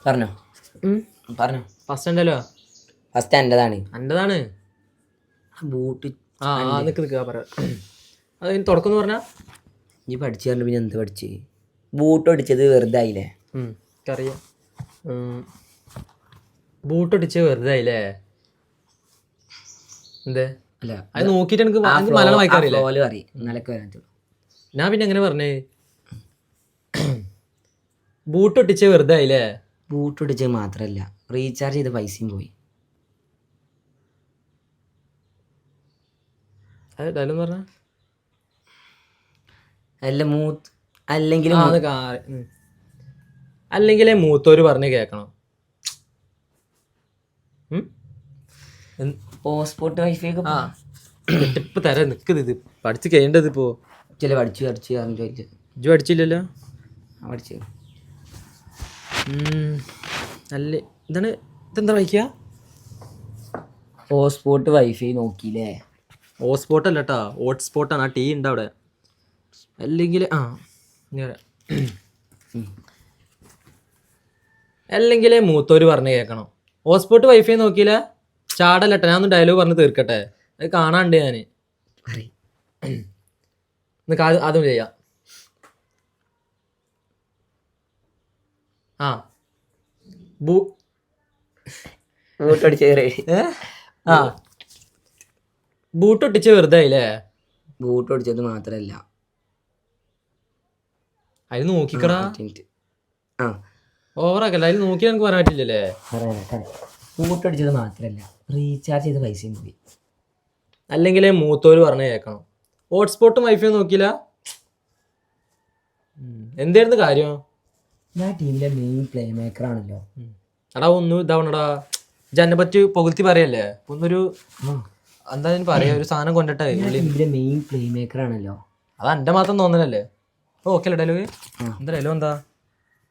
പറഞ്ഞോ പറഞ്ഞോ. ഫസ്റ്റ് ഉണ്ടല്ലോ. ഫസ്റ്റ് എൻ്റെതാണ്. എൻ്റെതാണ്. ബൂട്ട് നിൽക്കുക പറയാം. അത് തുടക്കം എന്ന് പറഞ്ഞാൽ നീ പഠിച്ചു പറഞ്ഞു. പിന്നെ എന്ത് പഠിച്ച്? ബൂട്ട് അടിച്ചത് വെറുതെ ആയില്ലേ? എനിക്കറിയാം. ബൂട്ട് അടിച്ച് വെറുതെ ആയില്ലേ? എന്തേ? അല്ല അത് നോക്കിയിട്ട് എനിക്ക് മലയാളം വായിക്കാൻ അറിയില്ല. ഞാൻ പിന്നെ എങ്ങനെ പറഞ്ഞേ? ബൂട്ട് ഒട്ടിച്ച് വെറുതെ ആയില്ലേ? ബൂട്ട് ഒട്ടിച്ചത് മാത്രല്ല, റീചാർജ് ചെയ്ത പൈസയും പോയി. ഡയലോഗ് പറഞ്ഞ അല്ലെങ്കിലേ മൂത്തോര് പറഞ്ഞ് കേക്കണം. ഹോട്ട്സ്പോട്ട് വൈഫൈ ഇപ്പൊ തരാം. നിക്കത് ഇത് പഠിച്ച് കഴിയേണ്ടത്. ഇപ്പോ ചില പഠിച്ചു ചോദിച്ചു. ഇജ്ജ് പഠിച്ചില്ലല്ലോ? പഠിച്ചു. അല്ലേ ഇതാണ്. ഇതെന്താ വായിക്കുക? Hotspot wifi നോക്കിയില്ലേ? ഹോട്ട്സ്പോട്ട് അല്ല കേട്ടാ, ഹോട്ട്സ്പോട്ടാണ്. ആ ടീ ഉണ്ട് അവിടെ. അല്ലെങ്കിൽ അല്ലെങ്കിലേ മൂത്തോര് പറഞ്ഞ് കേൾക്കണം. ഹോട്ട്സ്പോട്ട് വൈഫൈ നോക്കിയില്ല ചാടല്ലട്ടെ. ഞാൻ ഒന്ന് ഡയലോഗ് പറഞ്ഞ് തീർക്കട്ടെ. അത് കാണാണ്ട് ഞാൻ അതും ചെയ്യാം. ബൂട്ട് ഒട്ടിച്ച് വെറുതെ ആയില്ലേ? ബൂട്ട് ഒട്ടിച്ചത് മാത്രല്ല, അതിൽ നോക്കിക്കടാ. ഓവറാക്കല്ല. അതിൽ നോക്കി എനിക്ക് പറയാൻ പറ്റില്ലല്ലേ? ബൂട്ട് അടിച്ചത് മാത്രല്ല, റീചാർജ് ചെയ്ത പൈസയും പോയി. അല്ലെങ്കിലേ മൂത്തോര് പറഞ്ഞ് കേൾക്കണം. ഹോട്ട്സ്പോട്ടും വൈഫൈ നോക്കിയില്ല. എന്തായിരുന്നു കാര്യം? ഞാൻ ടീമിലെ മെയിൻ പ്ലേ മേക്കർ ആണല്ലോ. എടാ ഒന്ന് ഇതാവണടാ. ജന്നെ പറ്റി പുകഴ്ത്തി പറയല്ലേ? ഒന്നൊരു എന്താ പറയാ, ഒരു സാധനം കൊണ്ടിട്ടേ. ടീമിലെ മെയിൻ പ്ലേ മേക്കർ ആണല്ലോ. അത് എൻ്റെ മാത്രം തോന്നലല്ലേ? ഓക്കെ അല്ലേ ഡയലോഗ്? എന്താ ഡയലോഗ് എന്താ?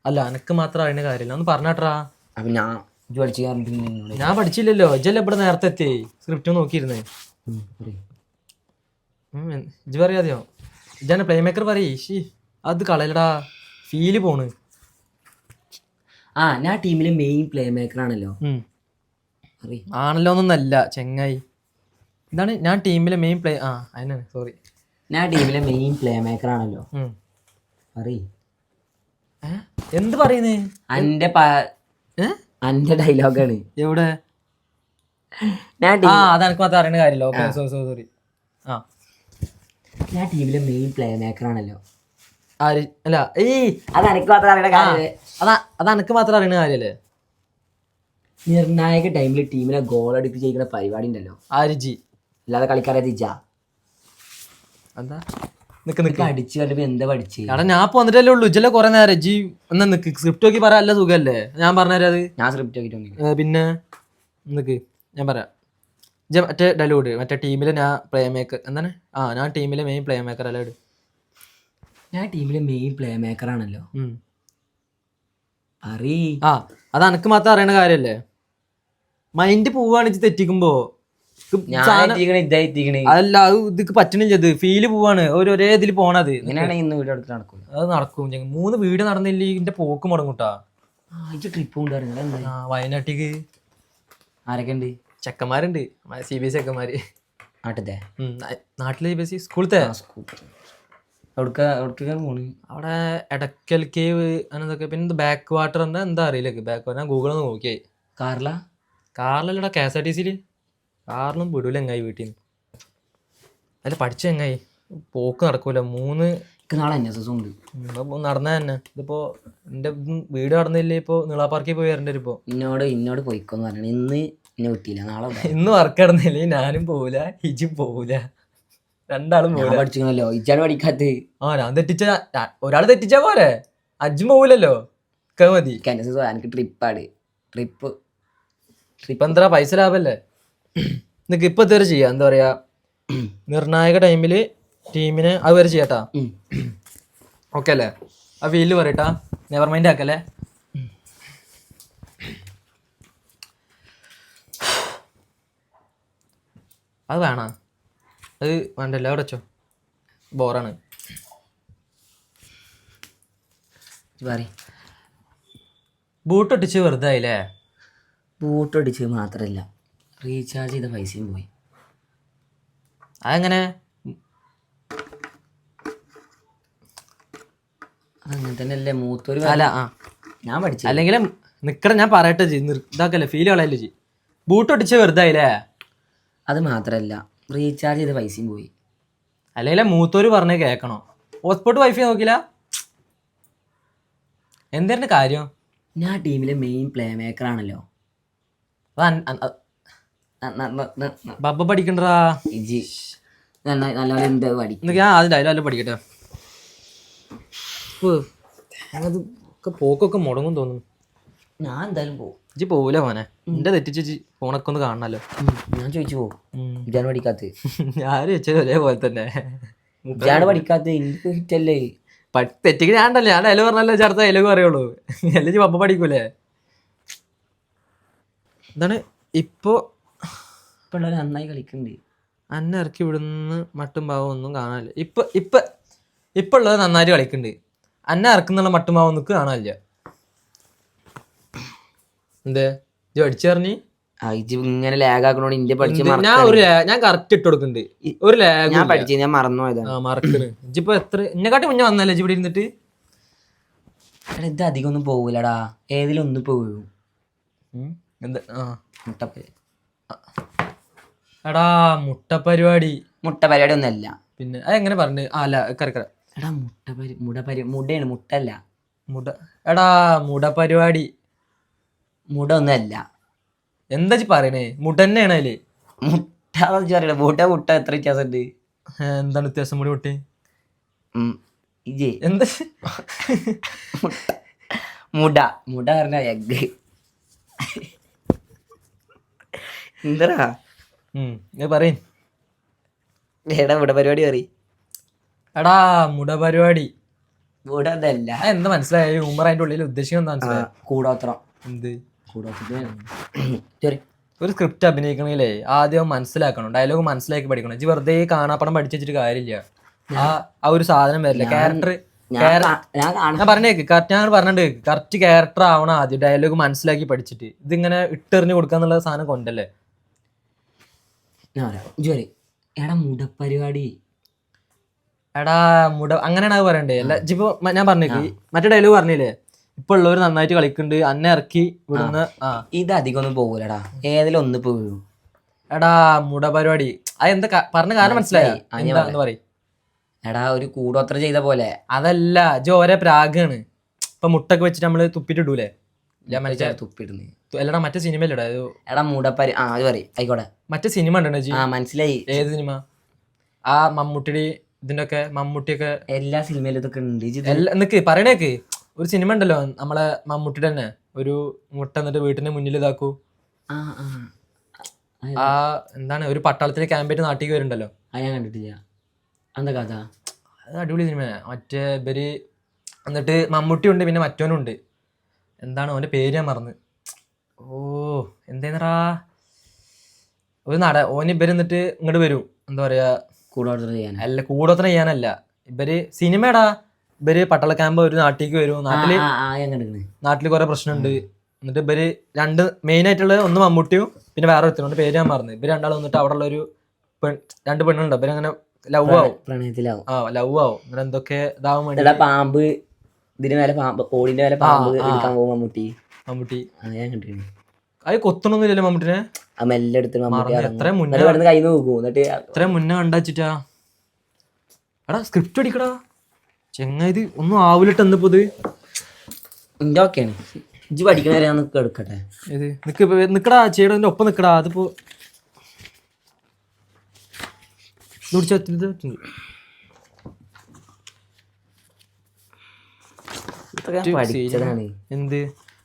അല്ല എനക്ക് മാത്രം അറിയുന്ന കാര്യമില്ല. ഒന്ന് പറഞ്ഞാട്ടാ. ഞാൻ പഠിച്ചില്ലല്ലോ. ഇജ്ജല്ലേ ഇവിടെ നേരത്തെ എത്തി സ്ക്രിപ്റ്റ് നോക്കിയിരുന്നേ. ഇജ്ജ് പറയാതെയോ? ഇജ്ജന്നെ പ്ലേ മേക്കർ പറയ്. അത് കളയലടാ, ഫീല് പോണ്. ഞാൻ ടീമിലെ മെയിൻ പ്ലേ മേക്കർ ആണല്ലോ. ആണല്ലോ എന്നല്ല ചെങ്ങായി. ഇതാണ് ഞാൻ ടീമിലെ മെയിൻ പ്ലേ. അതിനാണ് സോറി. ഞാൻ ടീമിലെ മെയിൻ പ്ലേ മേക്കർ ആണല്ലോ. എന്ത് പറയുന്നേ? അന്റെ ഡയലോഗാണ്. എവിടെ? അതെനിക്ക് മാത്രം അറിയുന്ന കാര്യമല്ലോ. Okay sorry. ഞാൻ ടീമിലെ മെയിൻ പ്ലേ മേക്കർ ആണല്ലോ. അല്ല അതെനിക്ക് മാത്രം അറിയുന്ന കാര്യം. അതെനിക്ക് മാത്രം അറിയുന്ന കാര്യല്ലേ? നിർണായക ടൈമിൽ ടീമിനെ ഗോൾ അടിപ്പിച്ചിരിക്കുന്ന പരിപാടി ഉണ്ടല്ലോ. അല്ലാതെ കളിക്കാരത് ഇജ്ജാ. എന്താ അടിച്ചു കണ്ടപ്പോ എന്താ പഠിച്ചു? എടാ ഞാൻ ഇപ്പൊ വന്നിട്ടല്ലേ ഉള്ളൂ. ഇജ്ജല്ലേ കുറെ നേരം. ജി എന്നാ നിക്ക്, സ്ക്രിപ്റ്റ് നോക്കി പറയാൻ നല്ല സുഖല്ലേ? ഞാൻ പറഞ്ഞുതരാം. അത് ഞാൻ സ്ക്രിപ്റ്റ് നോക്കിയിട്ട് പിന്നെ നിക്ക് ഞാൻ പറയാം. മറ്റേ ഡയലോഗ് മറ്റേ ടീമിലെ ഞാൻ പ്ലേ മേക്കർ എന്താണ്? ഞാൻ ടീമിലെ മെയിൻ പ്ലേ മേക്കർ അല്ല. ഞാൻ ടീമിലെ മെയിൻ പ്ലേ മേക്കർ ആണല്ലോ. അത് എനക്ക് മാത്രം അറിയണ കാര്യല്ലേ? മൈൻഡ് പോവാണ് തെറ്റിക്കുമ്പോ. അല്ല അത് ഇതൊക്കെ പറ്റണില്ല. ഇത് ഫീല് പോവാണ്. ഒരേ ഇതിൽ പോണത്. അത് നടക്കും. 3 വീഡിയോ നടന്നില്ല ഇതിന്റെ പോക്ക് മുടങ്ങൂട്ടാ. ട്രിപ്പ് വയനാട്ടിക്ക്. ആരൊക്കെ ഉണ്ട്? ചെക്കന്മാരുണ്ട്. CBSE ചെക്കന്മാര്. നാട്ടിലെ CBSE സ്കൂളത്തെ. അവിടെ എടക്കൽ കേവ് അങ്ങനത്തൊക്കെ. പിന്നെ ബാക്ക് വാട്ടർ എന്താ അറിയില്ല. ബാക്ക് വാട്ടർ ഞാൻ ഗൂഗിളിൽ നിന്ന് നോക്കിയായി. കാറിലല്ലടാ, KSRTC. കാറിലും വിടൂല എങ്ങായി വീട്ടിൽ നിന്ന്. അല്ല പഠിച്ച എങ്ങായി പോക്ക് നടക്കൂല. 3 നടന്ന തന്നെ. ഇതിപ്പോ എന്റെ വീട് നടന്നില്ലേ? ഇപ്പൊ നീള പാർക്കിൽ പോയി വരേണ്ടി വരും. ഇപ്പൊ ഇന്നോട് പോയിക്കോന്ന് പറഞ്ഞു. ഇന്ന് വർക്ക് നടന്നില്ലേ ഞാനും പോവില്ല, ഇജും പോവില്ല, രണ്ടാളും പഠിച്ചല്ലോ. ഇജാണ് പഠിക്കാത്ത. ഞാൻ തെറ്റിച്ച ഒരാൾ തെറ്റിച്ചാ പോരെ? അജ്ജും പോവില്ലല്ലോ. മതി. എനിക്ക് ട്രിപ്പ് എന്താ പൈസ ലാഭല്ലേ? നിനക്ക് ഇപ്പൊ ഇതുവരെ ചെയ്യാം. എന്താ പറയാ, നിർണായക ടൈമില് ടീമിനെ അത് വരെ ചെയ്യാട്ടാ. ഓക്കെ അല്ലേ? ആ ഫീൽഡ് പറയട്ടാ. നെവർ മൈൻഡ് ആക്കല്ലേ. അത് വേണ? അത് വേണ്ടല്ലോ. അവിടെ വെച്ചോ. ബോറാണ്. ബൂട്ട് ഒട്ടിച്ച് വെറുതെ ആയില്ലേ? ബൂട്ട് അടിച്ച് മാത്രമല്ല റീചാർജ് ചെയ്ത പൈസയും പോയി. അതെങ്ങനെ? അങ്ങനെ തന്നെയല്ലേ മൂത്തൊരു അല്ല ഞാൻ പഠിച്ചു. അല്ലെങ്കിൽ നിക്കട ഞാൻ പറയട്ടെ ഇതാക്കല്ലേ ഫീൽ കളയല്ലേ ജി. ബൂട്ട് ഒട്ടിച്ച് വെറുതെ ആയില്ലേ? അത് മാത്രമല്ല റീചാർജ് ചെയ്ത പൈസയും പോയി. അല്ലെങ്കിൽ മൂത്തോര് പറഞ്ഞേ കേൾക്കണോ? ഹോട്ട്സ്പോട്ട് വൈഫൈ നോക്കില്ല? എന്തായിരുന്നു കാര്യം? ഞാൻ ടീമിലെ മെയിൻ പ്ലേ മേക്കർ ആണല്ലോ. ബബ്ബ പഠിക്കണ്ടടാ. ഇജി നല്ലപോലെ എന്ത് പഠിക്കും. ഞാൻ ആദ്യം ഡയലോഗ് പഠിക്കട്ടെ. അതൊക്കെ പോക്കൊക്കെ മുടങ്ങും തോന്നുന്നു. ഞാൻ എന്തായാലും പോകും. ഇജ്ജ് പോവില്ല മോനെ. എന്റെ തെറ്റിച്ച് ഫോണൊക്കെ ഒന്ന് കാണണല്ലോ. ഞാൻ ചോദിച്ചു പോകും. ഇജാണ് പഠിക്കാത്ത. ഞാൻ വെച്ചത് ഒരേപോലെ തന്നെ. ഇജാണ് പഠിക്കാത്ത. എനിക്ക് ഹിറ്റല്ലേ തെറ്റിക്ക് ഞാൻ ഉണ്ടല്ലേ. ഞാൻ ഡയലോഗ് പറഞ്ഞല്ലോ അടുത്ത ഡയലോഗ് പറയുള്ളൂ. അല്ലെങ്കിൽ പപ്പ പഠിക്കൂലേ? എന്താണ് ഇപ്പൊ ഉള്ളവർ നന്നായി കളിക്കുന്നുണ്ട്. അന്നെ ഇറക്കി വിടുന്ന മട്ടും ഭാവം ഒന്നും കാണാനില്ല. ഇപ്പൊ ഉള്ളത് നന്നായിട്ട് കളിക്കുന്നുണ്ട്. അന്നെ ഇറക്കുന്നുള്ള മട്ടും ഭാവം ഒന്നും കാണാനില്ല. എന്തേ ഇജ്ജ് പഠിച്ചു പറഞ്ഞ് ഇങ്ങനെ ലാഗ് ആക്കണോണ്ട് ഇന്ത്യ പഠിച്ച ഞാൻ കറക്റ്റ് ഇട്ട് കൊടുക്കുന്നുണ്ട്. ഒരു ലാഗ് ഞാൻ പഠിച്ചു. ഞാൻ മറന്നുപോയതാണ്. മറക്കണ്. ഇജ്ജിപ്പോ എത്ര എന്നെക്കാട്ടി മുന്നേ വന്നല്ലേ ഇജ്ജ് ഇവിടെ ഇരുന്നിട്ട്? ഇത് അധികം ഒന്നും പോകൂലടാ. ഏതിലും ഒന്ന് പോകൂ. എന്താ എടാ മുട്ട പരിപാടി ഒന്നല്ല. പിന്നെ അതെങ്ങനെ പറഞ്ഞു? അല്ല കറക്കറ എടാ മുടയാണ് മുട്ടല്ല. എടാ മുട പരിപാടി മുട ഒന്നല്ല. എന്താ പറയണേ? മുട്ട തന്നെയാണ് അതില്. മുട്ട മുട്ട എത്ര വ്യത്യാസമുണ്ട്? എന്താണ് വ്യത്യാസം? മുടി മുട്ടി എന്താ മുട മുട പറഞ്ഞ എഗ്. എന്താ പറയും? എടാ മുട പരിപാടി പറയും. എടാ മുട പരിപാടി മുട ഒന്നല്ല. എന്താ മനസ്സിലായി? ഉമ്മർ അതിന്റെ ഉള്ളിൽ ഉദ്ദേശിക്കുന്നത് മനസ്സിലായി? കൂടോത്രം. എന്ത് കൂടോത്രത്തിന്? ഒരു സ്ക്രിപ്റ്റ് അഭിനയിക്കണമെങ്കിലേ ആദ്യം മനസ്സിലാക്കണം. ഡയലോഗ് മനസ്സിലാക്കി പഠിക്കണം. ഇജ്ജ് വെറുതെ കാണാപ്പടം പഠിച്ചു വെച്ചിട്ട് കാര്യമില്ല. ആ ഒരു സാധനം വരില്ല. ക്യാരക്ടർ ഞാൻ പറഞ്ഞേക്ക് ഞാൻ പറഞ്ഞിട്ട് കറക്റ്റ് ക്യാരക്ടർ ആവണം ആദ്യം. ഡയലോഗ് മനസ്സിലാക്കി പഠിച്ചിട്ട് ഇതിങ്ങനെ ഇട്ടെറിഞ്ഞ് കൊടുക്കാന്നുള്ള സാധനം കൊണ്ടല്ലേ. എടാ മുടപ്പരിപാടി. എടാ മുട അങ്ങനെയാണ് അത് പറയണ്ടേ? അല്ല ഇപ്പൊ ഞാൻ പറഞ്ഞേക്ക് മറ്റേ ഡയലോഗ് പറഞ്ഞില്ലേ? ഇപ്പൊ ഉള്ളവര് നന്നായിട്ട് കളിക്കുന്നുണ്ട്. അന്നെ ഇറക്കി വിടുന്ന ഇത് അധികം ഒന്നും പോകൂലടാ. ഏതിലും ഒന്ന് പോകൂ. എടാ മുട പരിപാടി അതെന്താ പറഞ്ഞ കാരണം മനസ്സിലായി? പറയും. എടാ ഒരു കൂടോത്രം ചെയ്ത പോലെ. അതല്ല ഓരോ പ്രാഗാണ്. ഇപ്പൊ മുട്ടൊക്കെ വെച്ചിട്ട് നമ്മള് തുപ്പിട്ടിടൂലേ? തുപ്പിടുന്നു. അല്ലടാ മറ്റേ സിനിമയിലടാ. എടാ മുടപ്പരി അത് പറയും. ആയിക്കോട്ടെ. മറ്റേ സിനിമ ഉണ്ടോ? മനസ്സിലായി. ഏത് സിനിമ? ആ മമ്മൂട്ടിയുടെ ഇതിന്റെയൊക്കെ മമ്മൂട്ടിയൊക്കെ എല്ലാ സിനിമയിലും ഇതൊക്കെ ഉണ്ട്. നിക്ക് പറയണേക്ക് ഒരു സിനിമ ഉണ്ടല്ലോ നമ്മളെ മമ്മൂട്ടിയുടെ തന്നെ. ഒരു മുട്ട എന്നിട്ട് വീട്ടിന്റെ മുന്നിൽ ഇതാക്കൂ. എന്താണ് ഒരു പട്ടാളത്തിലെ ക്യാമ്പായിട്ട് നാട്ടിലേക്ക് വരുന്നുണ്ടല്ലോ. ഞാൻ കണ്ടിട്ടില്ല. എന്താ കഥ? അത് അടിപൊളി സിനിമ. മറ്റേ ഇവര് എന്നിട്ട് മമ്മൂട്ടി ഉണ്ട്, പിന്നെ മറ്റോനും ഉണ്ട്. എന്താണ് അവന്റെ പേര് ഞാൻ മറന്ന്. എന്തേന്നറാ ഒരു ഓന് ഇവര് എന്നിട്ട് ഇങ്ങോട്ട് വരും. എന്താ പറയാ അല്ല കൂടോത്രം ചെയ്യാനല്ല. ഇവര് സിനിമടാ. ഇവര് പട്ടാള ക്യാമ്പ് ഒരു നാട്ടിലേക്ക് വരും. നാട്ടില് കുറെ പ്രശ്നമുണ്ട്. എന്നിട്ട് ഇവര് രണ്ട് മെയിൻ ആയിട്ടുള്ള ഒന്ന് മമ്മൂട്ടിയും പിന്നെ വേറെ ഒരുത്തരും. പേര് ഞാൻ മറന്നു. ഇവര് രണ്ടാളും വന്നിട്ട് അവിടെ ഉള്ള ഒരു രണ്ട് പെണ്ണുണ്ട്. ഇവരങ്ങനെ ലവ് ആവും. ലവ് ആവും. അങ്ങനെ എന്തൊക്കെ ഇതാവാൻ വേണ്ടി പാമ്പ് ഇതിന് മേലെ പാമ്പ് ഓടിന്റെ മേലെ പാമ്പ് എടുക്കാൻ പോകും മമ്മൂട്ടി. ഞാൻ കണ്ടിരുന്നു. അത് കൊത്തണൊന്നുമില്ലല്ലോ മമ്മൂട്ടിനെ. മെല്ലെ എടുത്ത് എത്ര മുന്നേ കൈ നോക്കും. എന്നിട്ട് എത്ര മുന്നേ കണ്ടാച്ചിട്ടാ. എടാ സ്ക്രിപ്റ്റ് അടിക്കടാ ചെങ്ങ. ഇത് ഒന്നും ആവില്ലട്ട് എന്നിപ്പോ ഇത് ഇന്റെ ഓക്കെയാണ്. ഇജ്ജ് പഠിക്കണവരെ ഞാൻ എടുക്കട്ടെ. ഇത് നിക്കടാ ചേട്ടൻ്റെ ഒപ്പം നിക്കടാ. അതിപ്പോ എന്ത്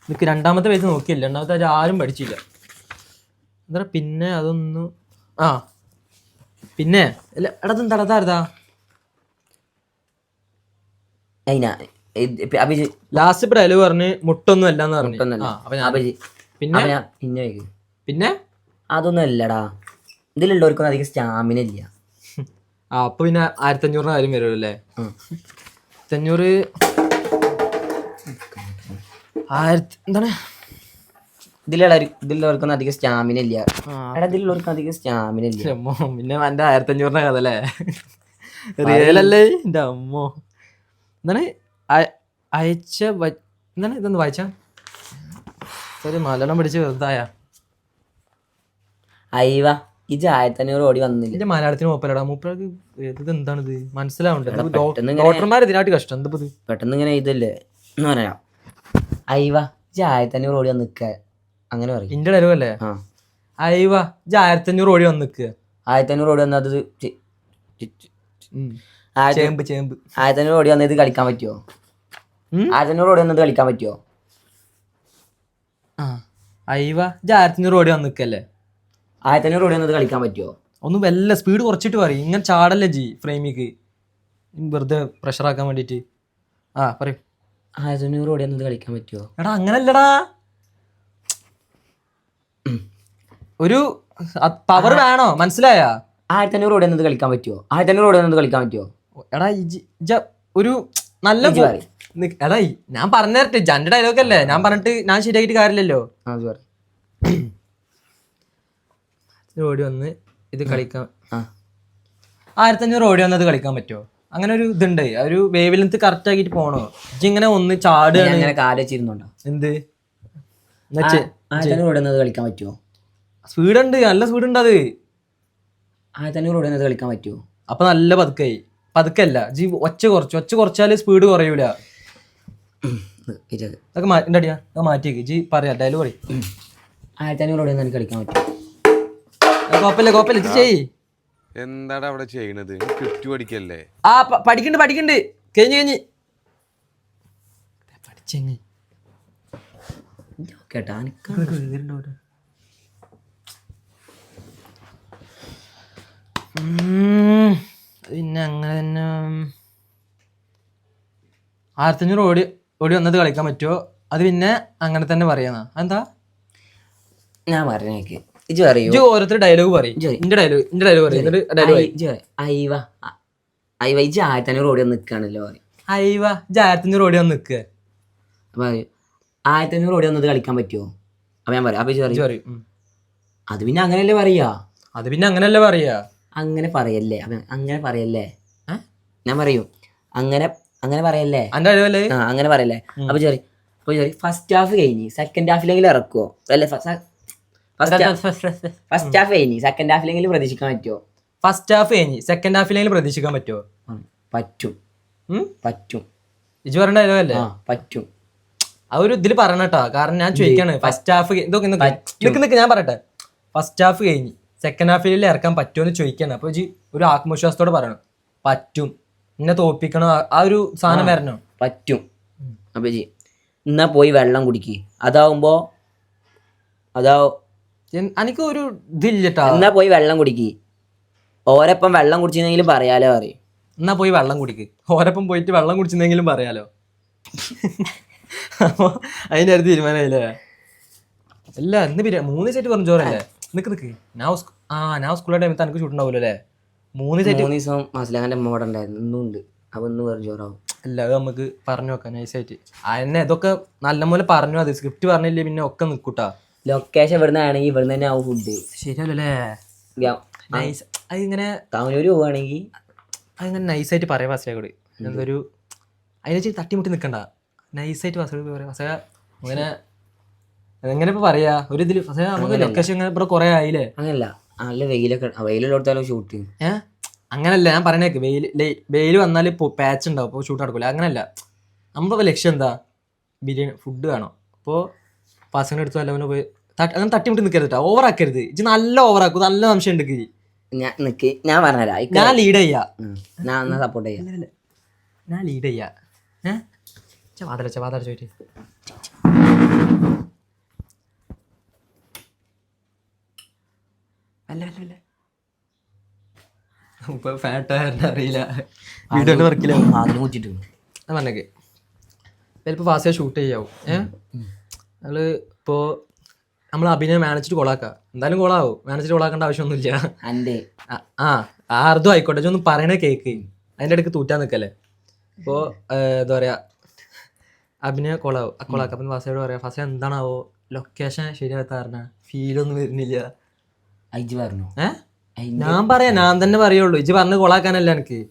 നിനക്ക് രണ്ടാമത്തെ പേജ് നോക്കിയില്ല? രണ്ടാമത്തെ പേജ് ആരും പഠിച്ചില്ല. എന്താ പിന്നെ അതൊന്നും പിന്നെ എടാ ലാസ്റ്റ് ഇപ്പൊ ഡയലോഗ് പറഞ്ഞ് മുട്ടൊന്നും അല്ലാന്ന് പറഞ്ഞു. പിന്നെ അതൊന്നും അല്ലടാ. ഇതിലുള്ളവർക്കൊന്നും അധികം സ്റ്റാമിന ഇല്ല. അപ്പൊ പിന്നെ 1500 കാര്യം വരുമല്ലോ അല്ലേ? 1500 എന്താണ് ഇതിലുള്ളവർക്കൊന്നും അധികം സ്റ്റാമിന ഇല്ല. എടാ ഇതിലുള്ളവർക്ക് അധികം സ്റ്റാമിന ഇല്ല. അമ്മോ പിന്നെ എൻ്റെ 1500 കഥ അല്ലേ? റിയലല്ലേ എൻ്റെ അമ്മോ. എന്താണ് എന്താണ് ഇതൊന്ന് വായിച്ച ഒരു മലയാളം പഠിച്ച് വെറുതായ അയ്യവ ഇജ് 1500 ഓടി വന്നില്ല. എന്റെ മലയാളത്തിന് മൂപ്പരടാ മൂപ്പർക്ക് ഇത് എന്താണിത് മനസ്സിലാവണ്ടേ? ഡോക്ടർമാർ ഇതിനായിട്ട് കഷ്ടം എന്താ ഇത്? പെട്ടെന്ന് ഇങ്ങനെ ഇതല്ലേ എന്ന് പറയാം. അയ്യവ ഇജ് 1500 ഓടി വന്ന് നിൽക്കുക അങ്ങനെ പറയും. ഇന്റെ ഡയലോഗ് അല്ലേ? അയ്യവ ഇജ് 1500 ഓടി വന്ന് നിൽക്കുക. 1500 ഓടി വന്നത് ചേമ്പ് ചേമ്പ് 1500 ഓടി വന്നത് കളിക്കാൻ പറ്റുമോ? 1500 ഓടി വന്നത് കളിക്കാൻ പറ്റുമോ? അയ്യവ ഇജ് 1500 ഓടി വന്ന് നിൽക്കല്ലേ? 1500 ഓടി വന്നത് കളിക്കാൻ പറ്റുമോ? ഒന്ന് വല്ല സ്പീഡ് കുറച്ചിട്ട് പറയും. ഇങ്ങനെ ചാടല്ലേ ജി ഫ്രെയിമിക്ക് വെറുതെ പ്രഷറാക്കാൻ വേണ്ടിട്ട്. പറയൂ. 1500 ഓടി വന്നത് കളിക്കാൻ പറ്റുമോ? എടാ അങ്ങനല്ലടാ, ഒരു പവർ വേണോ മനസ്സിലായ? 1500 ഓടി വന്നത് കളിക്കാൻ പറ്റുമോ? 1500 ഓടി വന്നത് കളിക്കാൻ പറ്റുമോ? എടാ ഒരു നല്ല എടാ ഞാൻ പറഞ്ഞേരട്ടെ, ജന്റെ ഡയലോഗ് അല്ലേ ഞാൻ പറഞ്ഞിട്ട് ഞാൻ ശരിയാക്കിട്ട് കാര്യമില്ലല്ലോ. ഓടി വന്ന് ഇത് കളിക്കാൻ 1500 ഓടി വന്നത് കളിക്കാൻ പറ്റുമോ? അങ്ങനെ ഒരു ഇതുണ്ട്, ഒരു വേവ് ലെങ്ത് കറക്റ്റ് ആക്കിട്ട് പോണോ? ഇങ്ങനെ ഒന്ന് ചാടുകയാണ് അങ്ങനെ കാലിച്ചിരുന്നുണ്ടോ? എന്ത് 1500 ഓടി വന്നത് കളിക്കാൻ പറ്റുമോ? സ്പീഡ് ഉണ്ട്, നല്ല സ്പീഡ് ഉണ്ട്. അത് 1500 ഓടി വന്നത് കളിക്കാൻ പറ്റുമോ? അപ്പൊ നല്ല പതുക്കല്ല ജി ഒച്ച കുറച്ചാല് സ്പീഡ് കുറയൂല. അതൊക്കെ മാറ്റിയാ മാറ്റിയേക്ക് ജി പറയാ ഡയലോഗ് പറയും. 1500 ഓടി വന്നത് കളിക്കാൻ പറ്റുമോ? കോപ്പല്ലേ ഇത് ചെയ്യ്. എന്താണ് അവിടെ ചെയ്യണത്? ചുറ്റു പഠിക്കല്ലേ? പഠിക്കണ്ട് കഴിഞ്ഞ് പഠിച്ചെങ്ങ് കേട്ടാ പിന്നെ അങ്ങനെ തന്നെ 1500 ഓടി വന്നത് കളിക്കാൻ പറ്റുമോ? അത് പിന്നെ അങ്ങനെ തന്നെ പറയാന്നാ. എന്താ ഞാൻ പറഞ്ഞേക്ക് ഇജ് പറയൂ. ഓരോരുത്തർ ഡയലോഗ് പറയും. ഇന്റെ ഡയലോഗ് പറയും. അയ്യവ ഇജ് 1500 ഓടി വന്ന് നിൽക്കുകയാണല്ലോ പറയും. അയ്യവ ഇജ് 1500 ഓടി വന്ന് നിൽക്കുക. അപ്പൊ 1500 ഓടി വന്നത് കളിക്കാൻ പറ്റുമോ? അപ്പൊ ഞാൻ പറയാം. അപ്പൊ ഇജ് പറയും അത് പിന്നെ അങ്ങനെയല്ലേ പറയാ. അങ്ങനെ പറയല്ലേ അങ്ങനെ പറയല്ലേ ഞാൻ പറയൂ അങ്ങനെ പറയല്ലേ അങ്ങനെ പറയല്ലേ. അപ്പൊ ചെറിയ ഫസ്റ്റ് ഹാഫ് കഴിഞ്ഞ് സെക്കൻഡ് ഹാഫിലെങ്കിലും ഇറക്കുവോ? അല്ലെ ഫസ്റ്റ് ഹാഫ് കഴിഞ്ഞ് സെക്കൻഡ് ഹാഫിലെങ്കിലും പ്രതീക്ഷിക്കാൻ പറ്റുമോ? ഫസ്റ്റ് ഹാഫ് കഴിഞ്ഞ് സെക്കൻഡ് ഹാഫിലെങ്കിലും പ്രതീക്ഷിക്കാൻ പറ്റുമോ? പറ്റും ഇജ് പറഞ്ഞ ഡയലോഗ് അല്ലേ? പറ്റും. ആ ഒരു ഇതിൽ പറയണട്ടാ, കാരണം ഞാൻ ചോദിക്കാണ്. ഫസ്റ്റ് ഹാഫ് നിക്ക് ഞാൻ പറയട്ടെ. ഫസ്റ്റ് ഹാഫ് കഴിഞ്ഞ് സെക്കൻഡ് ഹാഫിൽ ഇറക്കാൻ പറ്റുമോ ചോദിക്കാണ്. അപ്പൊ ജി ഒരു ആത്മവിശ്വാസത്തോടെ പറയണം പറ്റും, എന്നെ തോപ്പിക്കണോ, ആ ഒരു സാധനം വരണോ? പറ്റും. അപ്പൊ ജി എന്നാ പോയി വെള്ളം കുടിക്ക്. അതാവുമ്പോ എനിക്ക് ഒരു ഇതില്ലട്ടാ. എന്നാ പോയി വെള്ളം കുടിക്ക്. ഓരപ്പം വെള്ളം കുടിച്ചെന്നെങ്കിലും പറയാലോ പറയും. എന്നാ പോയി വെള്ളം കുടിക്ക്. ഓരപ്പം പോയിട്ട് വെള്ളം കുടിച്ചെന്നെങ്കിലും പറയാലോ. അപ്പൊ അതിന്റെ അടുത്ത് തീരുമാനമായില്ലേ? അല്ല ഇന്ന് 3 സെറ്റ് പറഞ്ഞു ചോറല്ലേ? നിക്ക് ഞാൻ സ്കൂളിലെ ടൈമിൽ എനിക്ക് ഷൂട്ടുണ്ടാവുമല്ലോ അല്ലേ? 3 ദിവസം മാസിലാന്റെ മോഡ് ഉണ്ടായിരുന്നു. ഇന്നും ഉണ്ട്. അപ്പൊ ഇന്ന് വെറും ചോറാവും. അല്ല അത് നമുക്ക് പറഞ്ഞു നോക്കാം നൈസായിട്ട്. എന്നെ ഇതൊക്കെ നല്ലപോലെ പറഞ്ഞു. അത് സ്ക്രിപ്റ്റ് പറഞ്ഞില്ലേ പിന്നെ ഒക്കെ നിക്കൂട്ടാ. ലൊക്കേഷൻ ഇവിടുന്ന് ആണെങ്കിൽ ഇവിടുന്ന് തന്നെ ആവും ഫുഡ്. ശരിയല്ലേ? നൈസ്. അതിങ്ങനെ താമരൂര് പോവുകയാണെങ്കിൽ അതിങ്ങനെ നൈസായിട്ട് പറയാം ഫാസ്റ്റോട്. എന്തൊരു അതിനെ തട്ടിമുട്ടി നിൽക്കണ്ട. നൈസായിട്ട് ഫാസ്റ്റോട് പറയാം. ഫാസ്റ്റ അങ്ങനെ എങ്ങനെ ഇപ്പൊ പറയാ ഒരു ഇതില് നമുക്ക് ലൊക്കേഷൻ ഇവിടെ കുറെ ആയില്ലേ? അങ്ങനല്ല, നല്ല വെയിലുള്ളടത്താലോ ഷൂട്ട്. അങ്ങനല്ല ഞാൻ പറയണേക്ക്. വെയിൽ വന്നാൽ പാച്ച് ഉണ്ടാവും, അപ്പോൾ ഷൂട്ട് നടക്കില്ല. അങ്ങനല്ല, നമ്മുടെ ലക്ഷ്യം എന്താ? ബിരിയാണി ഫുഡ് വേണം. അപ്പോൾ പാസങ്ങൾ എടുത്തു അല്ല പോയി അങ്ങനെ തട്ടിമുട്ടി നിൽക്കരുത്, ഓവർ ആക്കരുത്. ഇത് നല്ല ഓവർ ആക്കും, നല്ല സംശയം ഉണ്ട്. ഞാൻ പറഞ്ഞുതരാം, ഞാൻ ലീഡ് ചെയ്യാ, ഞാൻ സപ്പോർട്ട് ചെയ്യാം. ഞാൻ ലീഡ് ചെയ്യാ. വാതട ചോദിച്ചു അല്ല ഇപ്പൊ ഫാറ്റ് അറിയില്ല, വീഡിയോ വർക്കില്ല പറഞ്ഞേക്ക്. ചിലപ്പോൾ ഫാസ്റ്റ് ഷൂട്ട് ചെയ്യാവും. നമ്മള് ഇപ്പോൾ നമ്മൾ അഭിനയം മാനേജിട്ട് കൊളാക്കാം. എന്തായാലും കൊളാവും, മാനേജിട്ട് കൊളാക്കേണ്ട ആവശ്യമൊന്നുമില്ല. അർദ്ധം ആയിക്കോട്ടെ, ഒന്ന് പറയണേ കേക്ക്. അതിൻ്റെ ഇടയ്ക്ക് തൂറ്റാൻ നിൽക്കല്ലേ. ഇപ്പോൾ എന്താ പറയുക, അഭിനയ കൊളാക്കും. അപ്പം ഫസയോട് പറയാം, ഫസ എന്താണാവോ ലൊക്കേഷൻ ശരിയാകാത്ത കാരണം ഫീലൊന്നും വരുന്നില്ല. അയച്ചു പറഞ്ഞു ഞാൻ പറയാം, ഞാൻ തന്നെ പറയുള്ളൂ, ഇജ്ജ് പറഞ്ഞ് കൊളാക്കാനല്ല എനിക്ക്.